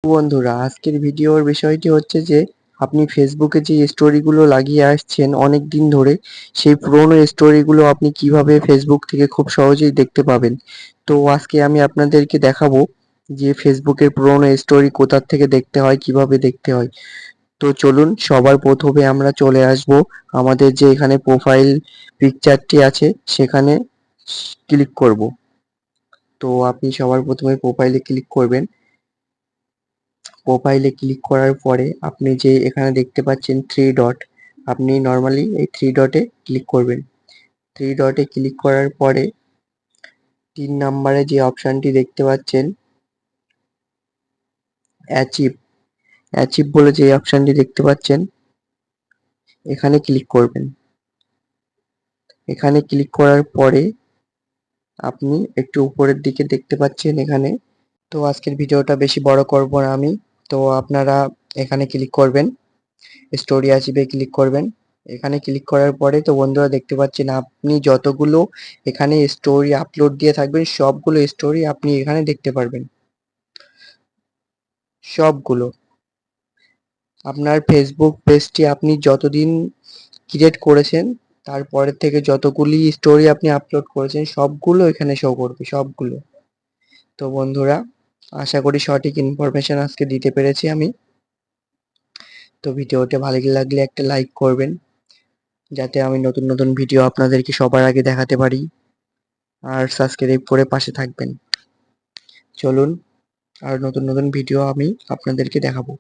বন্ধুরা, আজকের ভিডিওর বিষয়টি হচ্ছে যে আপনি ফেসবুকে যে স্টোরিগুলো লাগিয়ে আসছেন অনেক দিন ধরে, সেই পুরোনো স্টোরিগুলো আপনি কিভাবে ফেসবুক থেকে খুব সহজেই দেখতে পাবেন। তো আজকে আমি আপনাদেরকে দেখাবো যে ফেসবুকের পুরোনো স্টোরি কোথা থেকে দেখতে হয়, কিভাবে দেখতে হয়। তো চলুন, সবার প্রথমে আমরা চলে আসব আমাদের যে এখানে প্রোফাইল পিকচারটি আছে সেখানে ক্লিক করব। তো আপনি সবার প্রথমে প্রোফাইলে ক্লিক করবেন। প্রোফাইলে ক্লিক করার পরে আপনি যে এখানে দেখতে পাচ্ছেন থ্রি ডট, আপনি নরমালি এই থ্রি ডটে ক্লিক করবেন। থ্রি ডটে ক্লিক করার পরে ৩ নাম্বারে যে অপশনটি দেখতে পাচ্ছেন অ্যাচিভ, অ্যাচিভ বলে যে অপশনটি দেখতে পাচ্ছেন এখানে ক্লিক করবেন। এখানে ক্লিক করার পরে আপনি একটু উপরের দিকে দেখতে পাচ্ছেন এখানে। তো আজকের ভিডিওটা বেশি বড় করব না আমি। তো আপনারা এখানে ক্লিক করবেন, স্টোরি আর্চিভে ক্লিক করবেন। এখানে ক্লিক করার পরে তো বন্ধুরা দেখতে পাচ্ছেন আপনি যতগুলো এখানে স্টোরি আপলোড দিয়ে থাকবেন সবগুলো স্টোরি আপনি এখানে দেখতে পারবেন। সবগুলো আপনার ফেসবুক পেজটি আপনি যতদিন ক্রিয়েট করেছেন তারপরের থেকে যতগুলি স্টোরি আপনি আপলোড করেছেন সবগুলো এখানে শো করবে, সবগুলো। তো বন্ধুরা, আশা করি সঠিক ইনফরমেশন আজকে দিতে পেরেছি আমি। তো ভিডিওটা ভালো লাগলে একটা লাইক করবেন, যাতে আমি নতুন নতুন ভিডিও আপনাদেরকে সবার আগে দেখাতে পারি। আর সাবস্ক্রাইব করে পাশে থাকবেন। চলুন, আর নতুন নতুন ভিডিও আমি আপনাদেরকে দেখাবো।